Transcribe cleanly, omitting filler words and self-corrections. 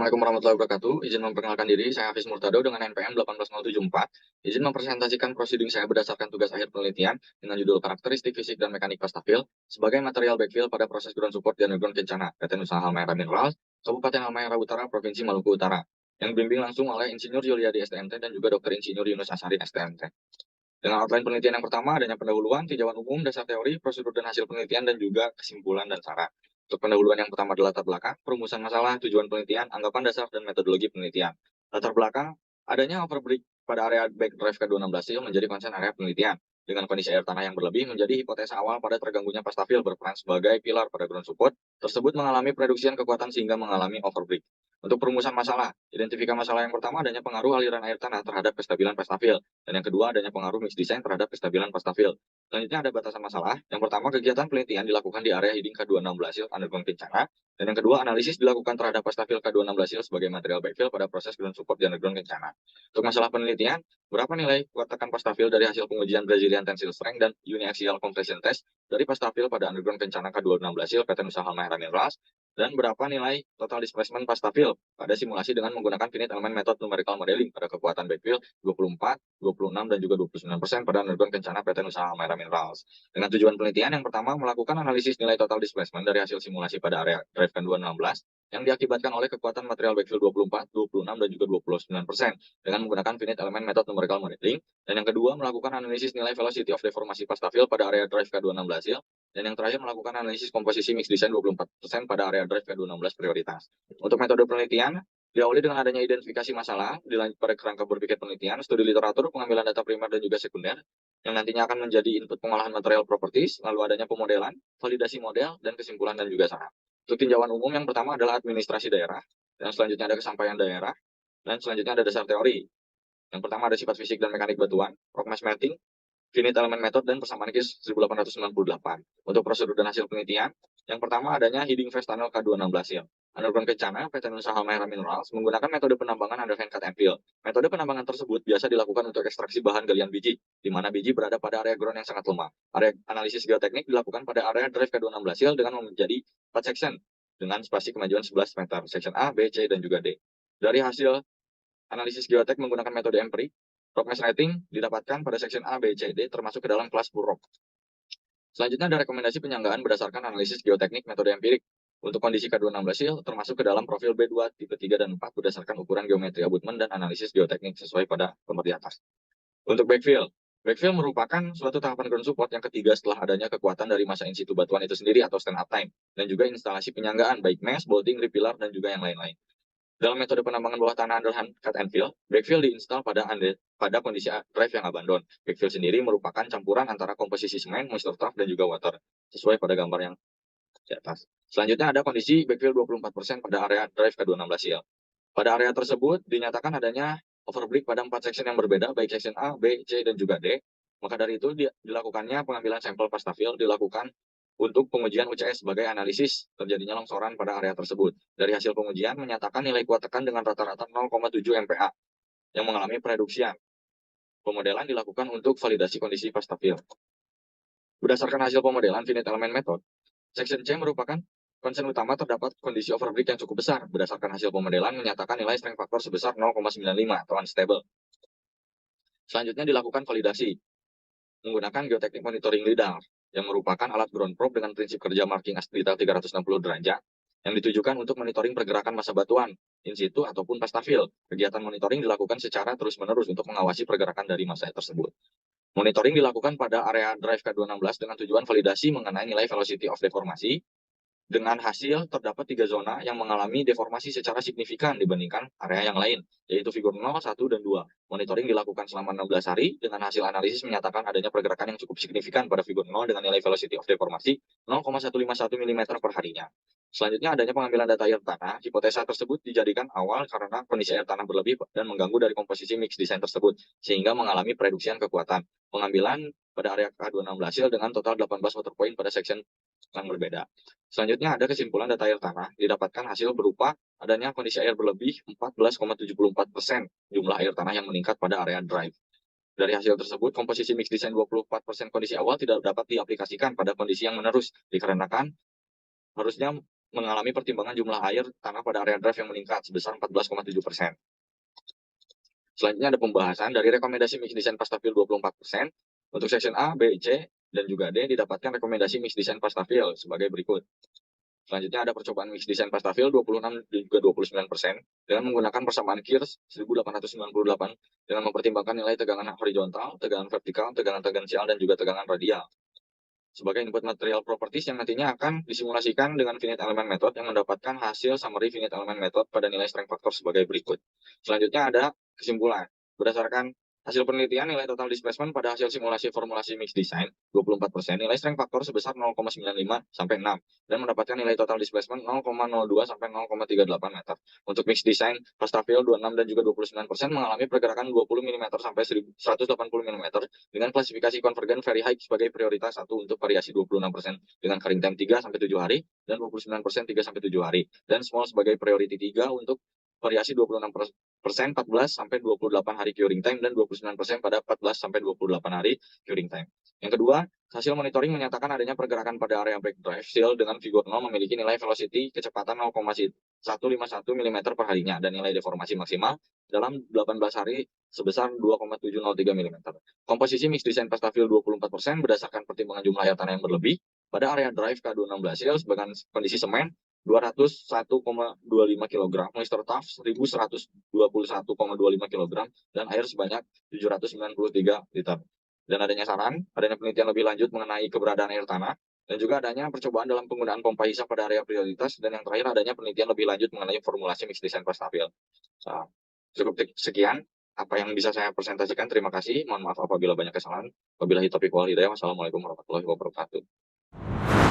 Assalamualaikum warahmatullahi wabarakatuh. Izin memperkenalkan diri, saya Hafiz Murtado dengan NPM 18074. Izin mempresentasikan prosiding saya berdasarkan tugas akhir penelitian dengan judul Karakteristik Fisik dan Mekanik Pastafil sebagai material backfill pada proses ground support dan underground kencana, PT Nusa Halmahera Minerals, Kabupaten Halmahera Utara, Provinsi Maluku Utara, yang dibimbing langsung oleh Insinyur Yuliadi STMT dan juga Dr. Insinyur Yunus Asarin STMT. Dengan outline penelitian yang pertama, adanya pendahuluan, tinjauan umum, dasar teori, prosedur dan hasil penelitian, dan juga kesimpulan dan saran. Untuk pendahuluan yang pertama adalah latar belakang, perumusan masalah, tujuan penelitian, anggapan dasar, dan metodologi penelitian. Latar belakang, adanya overbreak pada area backdrive K216 menjadi konsen area penelitian. Dengan kondisi air tanah yang berlebih menjadi hipotesa awal pada terganggunya pastafil berperan sebagai pilar pada ground support tersebut mengalami pereduksian kekuatan sehingga mengalami overbreak. Untuk perumusan masalah, identifikasi masalah yang pertama adanya pengaruh aliran air tanah terhadap kestabilan pastafil, dan yang kedua adanya pengaruh mix design terhadap kestabilan pastafil. Selanjutnya ada batasan masalah. Yang pertama, kegiatan penelitian dilakukan di area heading K216 underground kencana. Dan yang kedua, analisis dilakukan terhadap pastafil K216 sebagai material backfill pada proses ground support di underground kencana. Untuk masalah penelitian, berapa nilai kuat tekan pastafil dari hasil pengujian Brazilian Tensile Strength dan Uniaxial Compression Test dari pastafil pada underground kencana K216 PT Nusa Halmahera Minerals, dan berapa nilai total displacement pastafil pada simulasi dengan menggunakan finite element method numerical modeling pada kekuatan backfill 24, 26, dan juga 29% pada underground kencana PT Nusa Halmahera Minerals. Dengan tujuan penelitian yang pertama, melakukan analisis nilai total displacement dari hasil simulasi pada area drive K216 yang diakibatkan oleh kekuatan material backfill 24, 26, dan juga 29% dengan menggunakan finite element method numerical modeling. Dan yang kedua, melakukan analisis nilai velocity of deformasi pastafil pada area drive K216. Dan yang terakhir, melakukan analisis komposisi mix design 24% pada area drive K216 prioritas. Untuk metode penelitian, diawali dengan adanya identifikasi masalah, dilanjut pada kerangka berpikir penelitian, studi literatur, pengambilan data primer dan juga sekunder, yang nantinya akan menjadi input pengolahan material properties, lalu adanya pemodelan, validasi model, dan kesimpulan dan juga saran. Untuk tinjauan umum yang pertama adalah administrasi daerah, dan selanjutnya ada kesampaian daerah, dan selanjutnya ada dasar teori. Yang pertama ada sifat fisik dan mekanik batuan, rock mass melting, finite element method, dan persamaan KIS 1898. Untuk prosedur dan hasil penelitian, yang pertama adanya heading phase tunnel K216 ya. Underground kencana, PT Nusa Halmahera Minerals menggunakan metode penambangan underhand cut and fill. Metode penambangan tersebut biasa dilakukan untuk ekstraksi bahan galian biji, di mana biji berada pada area ground yang sangat lemah. Area analisis geoteknik dilakukan pada area drive K216 dengan menjadi 4 section dengan spasi kemajuan 11 meter, section A, B, C, dan juga D. Dari hasil analisis geotek menggunakan metode empirik, rock mass rating didapatkan pada section A, B, C, D termasuk ke dalam kelas pool rock. Selanjutnya ada rekomendasi penyanggaan berdasarkan analisis geoteknik metode empirik. Untuk kondisi K216 termasuk ke dalam profil B2 tipe 3 dan 4 berdasarkan ukuran geometri abutment dan analisis geoteknik sesuai pada gambar di atas. Untuk backfill, backfill merupakan suatu tahapan ground support yang ketiga setelah adanya kekuatan dari massa in situ batuan itu sendiri atau stand up time, dan juga instalasi penyanggaan baik mesh, bolting, repilar, dan juga yang lain-lain. Dalam metode penambangan bawah tanah underhand cut and fill, backfill diinstal pada kondisi drive yang abandon. Backfill sendiri merupakan campuran antara komposisi semen, moisture trough, dan juga water, sesuai pada gambar yang di atas. Selanjutnya ada kondisi backfill 24% pada area drive K216 Pada area tersebut dinyatakan adanya overbreak pada 4 section yang berbeda, baik section A, B, C, dan juga D. Maka dari itu dilakukannya pengambilan sampel pastafil dilakukan untuk pengujian UCS sebagai analisis terjadinya longsoran pada area tersebut. Dari hasil pengujian menyatakan nilai kuat tekan dengan rata-rata 0,7 MPa yang mengalami pereduksian. Pemodelan dilakukan untuk validasi kondisi pastafil. Berdasarkan hasil pemodelan finite element method, section C merupakan concern utama terdapat kondisi overbreak yang cukup besar. Berdasarkan hasil pemodelan menyatakan nilai strength factor sebesar 0,95 atau unstable. Selanjutnya dilakukan validasi menggunakan geoteknik monitoring lidar yang merupakan alat ground probe dengan prinsip kerja marking detail 360 derajat yang ditujukan untuk monitoring pergerakan massa batuan in situ ataupun pastafil. Kegiatan monitoring dilakukan secara terus-menerus untuk mengawasi pergerakan dari massa tersebut. Monitoring dilakukan pada area drive K216 dengan tujuan validasi mengenai nilai velocity of deformasi. Dengan hasil terdapat 3 zona yang mengalami deformasi secara signifikan dibandingkan area yang lain, yaitu figur 0, 1, dan 2. Monitoring dilakukan selama 16 hari dengan hasil analisis menyatakan adanya pergerakan yang cukup signifikan pada figur 0 dengan nilai velocity of deformasi 0,151 mm per harinya. Selanjutnya adanya pengambilan data air tanah. Hipotesa tersebut dijadikan awal karena kondisi air tanah berlebih dan mengganggu dari komposisi mix design tersebut, sehingga mengalami pereduksian kekuatan. Pengambilan pada area K216 dengan total 18 water point pada section yang berbeda. Selanjutnya ada kesimpulan data air tanah. Didapatkan hasil berupa adanya kondisi air berlebih 14,74% jumlah air tanah yang meningkat pada area drive. Dari hasil tersebut, komposisi mix design 24% kondisi awal tidak dapat diaplikasikan pada kondisi yang menerus, dikarenakan harusnya mengalami pertimbangan jumlah air tanah pada area drive yang meningkat sebesar 14,7%. Selanjutnya ada pembahasan dari rekomendasi mix design Pastafil 24%. Untuk section A, B, C, dan juga D didapatkan rekomendasi mix design Pastafil sebagai berikut. Selanjutnya ada percobaan mix design Pastafil 26 dan juga 29% dengan menggunakan persamaan Kiers 1898 dengan mempertimbangkan nilai tegangan horizontal, tegangan vertikal, tegangan tangensial, dan juga tegangan radial. Sebagai input material properties yang nantinya akan disimulasikan dengan finite element method yang mendapatkan hasil summary finite element method pada nilai strength factor sebagai berikut. Selanjutnya ada kesimpulan. Berdasarkan hasil penelitian, nilai total displacement pada hasil simulasi formulasi mix design 24%, nilai strength factor sebesar 0,95 sampai 6, dan mendapatkan nilai total displacement 0,02 sampai 0,38 meter. Untuk mix design, Pastafil 26 dan juga 29% mengalami pergerakan 20 mm sampai 180 mm dengan klasifikasi konvergen very high sebagai prioritas 1 untuk variasi 26% dengan curing time 3 sampai 7 hari dan 29% 3 sampai 7 hari, dan small sebagai priority 3 untuk variasi 26% 14 sampai 28 hari curing time dan 29% pada 14 sampai 28 hari curing time. Yang kedua, hasil monitoring menyatakan adanya pergerakan pada area back drive seal dengan figur 0 memiliki nilai velocity kecepatan 0,151 mm per harinya dan nilai deformasi maksimal dalam 18 hari sebesar 2,703 mm. Komposisi mix design Pastafil 24% berdasarkan pertimbangan jumlah air tanah yang berlebih pada area drive K216 seal sebagai kondisi semen 201,25 kg, moisture tough 1121,25 kg, dan air sebanyak 793 liter. Dan adanya saran, adanya penelitian lebih lanjut mengenai keberadaan air tanah, dan juga adanya percobaan dalam penggunaan pompa hisap pada area prioritas, dan yang terakhir adanya penelitian lebih lanjut mengenai formulasi mix design Pastafil. Cukup sekian apa yang bisa saya presentasikan. Terima kasih. Mohon maaf apabila banyak kesalahan. Wabillahi taufiq wal hidayah. Wassalamualaikum warahmatullahi wabarakatuh.